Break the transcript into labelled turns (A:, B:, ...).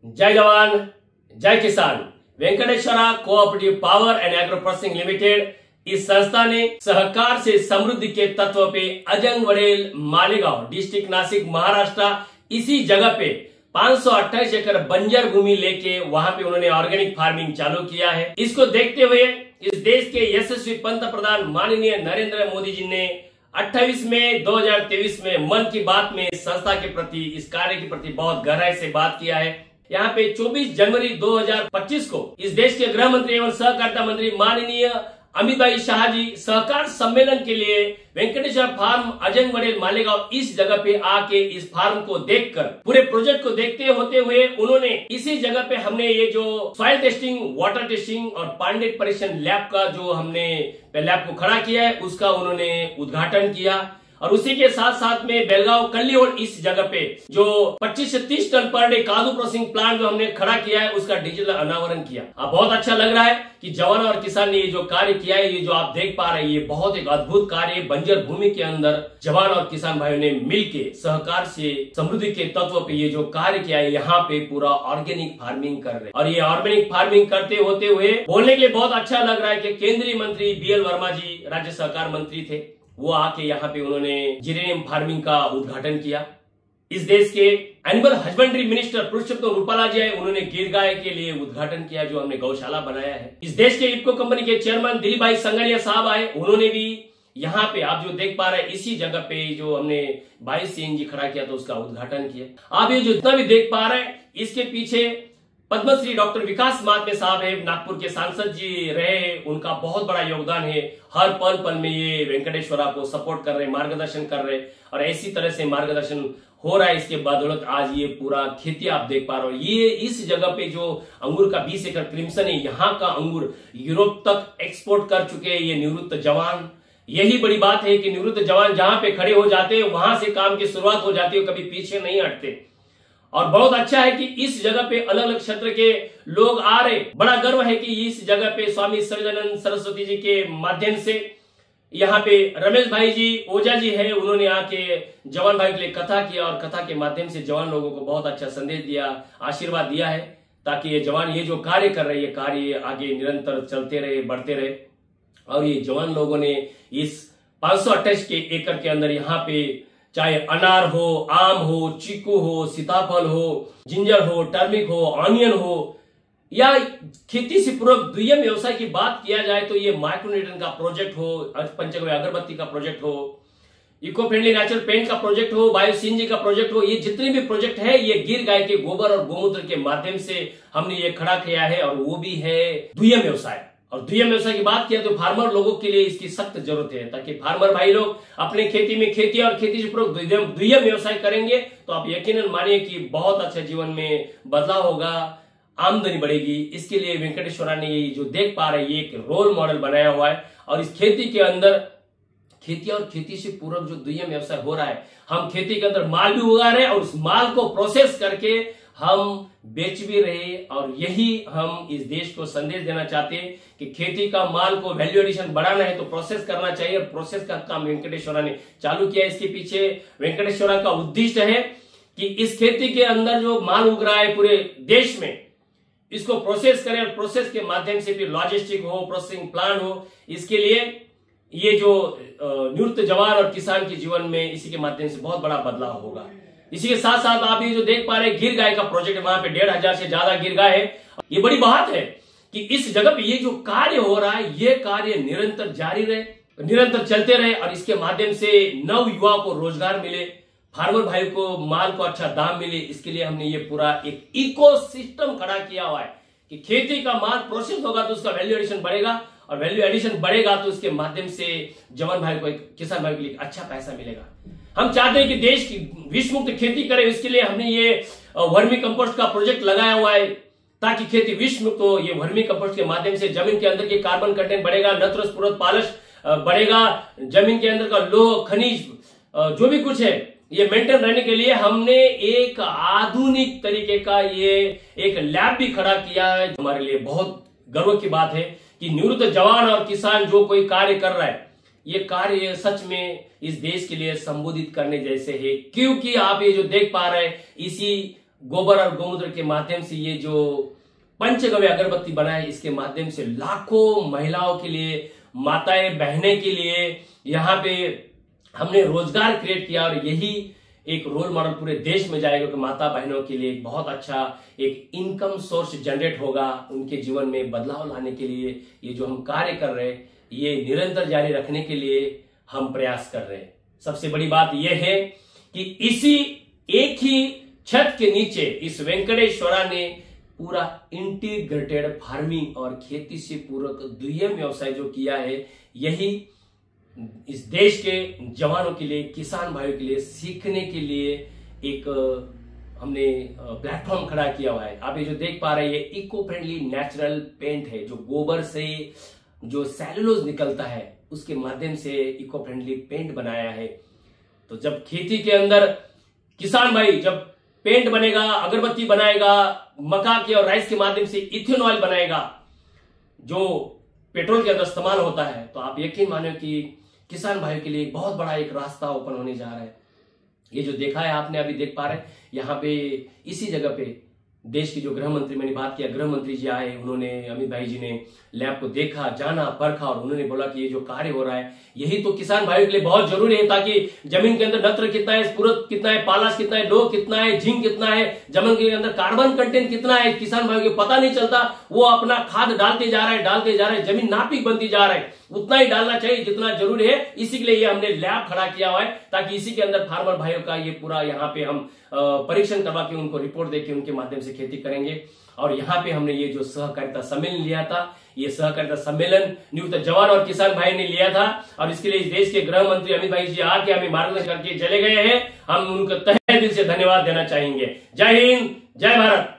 A: जय जवान जय किसान। Venkateshwara cooperative power and agro processing limited इस संस्था ने सहकार से समृद्धि के तत्व पे अजंग वडेल मालेगांव डिस्ट्रिक्ट नासिक महाराष्ट्र इसी जगह पे 528 एकड़ बंजर भूमि लेके वहां पे उन्होंने ऑर्गेनिक फार्मिंग चालू किया है। इसको देखते हुए इस देश के यशस्वी पंत प्रधान माननीय नरेंद्र मोदी जी ने 28 मई 2023 में मन की बात में इस संस्था के प्रति, इस कार्य के प्रति बहुत गहराई से बात किया है। यहाँ पे 24 जनवरी 2025 को इस देश के गृह मंत्री एवं सहकारिता मंत्री माननीय अमित भाई शाह जी सहकार सम्मेलन के लिए वेंकटेश्वर फार्म अजंग वडेल मालेगांव इस जगह पे आके इस फार्म को देखकर पूरे प्रोजेक्ट को देखते होते हुए उन्होंने इसी जगह पे हमने ये जो सॉइल टेस्टिंग, वाटर टेस्टिंग और पांडेट परीक्षण लैब का जो हमने लैब को खड़ा किया है उसका उन्होंने उद्घाटन किया। और उसी के साथ साथ में बेलगांव कल्लीओड इस जगह पे जो 25 से 30 टन पर डे काजू प्रोसेसिंग प्लांट जो हमने खड़ा किया है उसका डिजिटल अनावरण किया। अब बहुत अच्छा लग रहा है कि जवान और किसान ने ये जो कार्य किया है, ये जो आप देख पा रहे हैं, ये बहुत एक अद्भुत कार्य बंजर भूमि के अंदर जवान और किसान भाइयों ने मिलके सहकार से समृद्धि के तत्व पे ये जो कार्य किया है, यहाँ पे पूरा ऑर्गेनिक फार्मिंग कर रहे हैं। और ये ऑर्गेनिक फार्मिंग करते होते हुए बोलने के लिए बहुत अच्छा लग रहा है कि केंद्रीय मंत्री BL वर्मा जी राज्य सहकार मंत्री थे, वो आके यहाँ पे उन्होंने जेरेनियम फार्मिंग का उद्घाटन किया। इस देश के एनिमल हस्बेंड्री मिनिस्टर पुरुषोत्तम रूपाला जी है, उन्होंने गिर गाय के लिए उद्घाटन किया जो हमने गौशाला बनाया है। इस देश के इफको कंपनी के चेयरमैन दिलीप भाई संगनिया साहब आए, उन्होंने भी यहाँ पे आप जो देख पा रहे हैं इसी जगह पे जो हमने 22 CNG खड़ा किया था उसका उद्घाटन किया। आप ये जो जितना भी देख पा रहे हैं इसके पीछे पद्मश्री डॉक्टर विकास महात्मे साहब है, नागपुर के सांसद जी रहे हैं, उनका बहुत बड़ा योगदान है। हर पल पल में ये वेंकटेश्वरा को सपोर्ट कर रहे, मार्गदर्शन कर रहे और ऐसी तरह से मार्गदर्शन हो रहा है। इसके बदौलत आज ये पूरा खेती आप देख पा रहे हो। ये इस जगह पे जो अंगूर का 20 एकड़ क्रिम्सन है, यहाँ का अंगूर यूरोप तक एक्सपोर्ट कर चुके हैं ये निवृत्त जवान। यही बड़ी बात है कि निवृत्त जवान जहां पे खड़े हो जाते हैं वहां से काम की शुरुआत हो जाती है, कभी पीछे नहीं हटते। और बहुत अच्छा है कि इस जगह पे अलग अलग क्षेत्र के लोग आ रहे। बड़ा गर्व है कि इस जगह पे स्वामी सर्वजनन सरस्वती जी के माध्यम से यहाँ पे रमेश भाई जी ओझा जी है, उन्होंने आके जवान भाई के लिए कथा किया और कथा के माध्यम से जवान लोगों को बहुत अच्छा संदेश दिया, आशीर्वाद दिया है, ताकि ये जवान ये जो कार्य कर रहे हैं ये कार्य आगे निरंतर चलते रहे, बढ़ते रहे। और ये जवान लोगों ने इस 528 एकड़ के अंदर यहाँ पे चाहे अनार हो, आम हो, चीकू हो, सीताफल हो, जिंजर हो, टर्मिक हो, ऑनियन हो या खेती से पूर्वक दुय्यम व्यवसाय की बात किया जाए तो ये माइक्रोन्यूट्रिएंट का प्रोजेक्ट हो, पंचगव्य अगरबत्ती का प्रोजेक्ट हो, इको फ्रेंडली नेचुरल पेंट का प्रोजेक्ट हो, बायो CNG का प्रोजेक्ट हो, ये जितने भी प्रोजेक्ट है ये गिर गाय के गोबर और गोमूत्र के माध्यम से हमने ये खड़ा किया है। और वो भी है दुय्यम व्यवसाय। और दुय्यम व्यवसाय की बात किया तो फार्मर लोगों के लिए इसकी सख्त जरूरत है, ताकि फार्मर भाई लोग अपने खेती में खेती और खेती से पूर्वक दुय्यम व्यवसाय करेंगे तो आप यकीनन मानिए कि बहुत अच्छा जीवन में बदलाव होगा, आमदनी बढ़ेगी। इसके लिए वेंकटेश्वरा ने ये जो देख पा रहे ये एक रोल मॉडल बनाया हुआ है। और इस खेती के अंदर खेती और खेती से पूर्वक जो दुय्यम व्यवसाय हो रहा है, हम खेती के अंदर माल भी उगा रहे हैं और उस माल को प्रोसेस करके हम बेच भी रहे। और यही हम इस देश को संदेश देना चाहते हैं कि खेती का माल को वैल्यू एडिशन बढ़ाना है तो प्रोसेस करना चाहिए, और प्रोसेस का काम वेंकटेश्वरा ने चालू किया। इसके पीछे वेंकटेश्वरा का उद्देश्य है कि इस खेती के अंदर जो माल उग रहा है पूरे देश में इसको प्रोसेस करें, और प्रोसेस के माध्यम से फिर लॉजिस्टिक हो, प्रोसेसिंग प्लांट हो। इसके लिए ये जो निवृत्त जवान और किसान के जीवन में इसी के माध्यम से बहुत बड़ा बदलाव होगा। इसी के साथ साथ आप ये जो देख पा रहे हैं गिर गाय का प्रोजेक्ट है, वहां पे 1500 से ज्यादा गिर गाय है। ये बड़ी बात है कि इस जगह पे ये जो कार्य हो रहा है ये कार्य निरंतर जारी रहे, निरंतर चलते रहे और इसके माध्यम से नव युवाओं को रोजगार मिले, फार्मर भाई को माल को अच्छा दाम मिले। इसके लिए हमने ये पूरा एक इकोसिस्टम खड़ा किया हुआ है कि खेती का माल प्रोसेस होगा तो उसका वैल्यू एडिशन बढ़ेगा, और वैल्यू एडिशन बढ़ेगा तो उसके माध्यम से जवान भाई को, किसान भाई के लिए अच्छा पैसा मिलेगा। हम चाहते हैं कि देश की विष मुक्त खेती करे, इसके लिए हमने ये वर्मी कंपोस्ट का प्रोजेक्ट लगाया हुआ है ताकि खेती विष मुक्त हो। ये वर्मी कंपोस्ट के माध्यम से जमीन के अंदर के कार्बन कंटेंट बढ़ेगा, नत्र स्फुरद पालश बढ़ेगा, जमीन के अंदर का लोह खनिज जो भी कुछ है ये मेंटेन रहने के लिए हमने एक आधुनिक तरीके का ये एक लैब भी खड़ा किया है। हमारे लिए बहुत गर्व की बात है कि निवृत्त जवान और किसान जो कोई कार्य कर रहा है ये कार्य सच में इस देश के लिए संबोधित करने जैसे है, क्योंकि आप ये जो देख पा रहे हैं इसी गोबर और गोमूत्र के माध्यम से ये जो पंचगव्य अगरबत्ती बनाए, इसके माध्यम से लाखों महिलाओं के लिए, माताएं बहनें के लिए यहाँ पे हमने रोजगार क्रिएट किया और यही एक रोल मॉडल पूरे देश में जाएगा कि माता बहनों के लिए एक बहुत अच्छा एक इनकम सोर्स जनरेट होगा। उनके जीवन में बदलाव लाने के लिए ये जो हम कार्य कर रहे हैं, ये निरंतर जारी रखने के लिए हम प्रयास कर रहे हैं। सबसे बड़ी बात यह है कि इसी एक ही छत के नीचे इस वेंकटेश्वरा ने पूरा इंटीग्रेटेड फार्मिंग और खेती से पूरक दुय्यम व्यवसाय जो किया है, यही इस देश के जवानों के लिए, किसान भाइयों के लिए सीखने के लिए एक हमने प्लेटफॉर्म खड़ा किया हुआ है। आप ये जो देख पा रहे हैं, ये इको फ्रेंडली नेचुरल पेंट है, जो गोबर से जो सेलुलोज निकलता है उसके माध्यम से इको फ्रेंडली पेंट बनाया है। तो जब खेती के अंदर किसान भाई जब पेंट बनेगा, अगरबत्ती बनाएगा, मक्का के और राइस के माध्यम से इथेनॉल ऑयल बनाएगा जो पेट्रोल के अंदर इस्तेमाल होता है, तो आप यकीन मानो कि किसान भाइयों के लिए बहुत बड़ा एक रास्ता ओपन होने जा रहा है। ये जो देखा है आपने, अभी देख पा रहे हैं, यहाँ पे इसी जगह पे देश की जो गृह मंत्री, मैंने बात किया, गृह मंत्री जी आए, उन्होंने, अमित भाई जी ने लैब को देखा, जाना, परखा और उन्होंने बोला कि ये जो कार्य हो रहा है यही तो किसान भाइयों के लिए बहुत जरूरी है, ताकि जमीन के अंदर नत्र कितना है, स्फुरत कितना है, पालाश कितना है, लोह कितना है, जिंक कितना है, जमीन के अंदर कार्बन कंटेंट कितना है, किसान भाइयों को पता नहीं चलता। वो अपना खाद डालते जा रहा है, जमीन नापिक बनती जा रहा है, उतना ही डालना चाहिए जितना जरूरी है। इसी के लिए ये हमने लैब खड़ा किया हुआ है, ताकि इसी के अंदर फार्मर भाइयों का ये पूरा यहाँ पे हम परीक्षण करवा के उनको रिपोर्ट देके उनके माध्यम से खेती करेंगे। और यहाँ पे हमने ये जो सहकारिता सम्मेलन लिया था, ये सहकारिता सम्मेलन नियुक्त जवान और किसान भाई ने लिया था, और इसके लिए इस देश के गृह मंत्री अमित भाई जी आके हमें मार्गदर्शन करके चले गए हैं। हम उनको तहे दिल से धन्यवाद देना चाहेंगे। जय हिंद, जय भारत।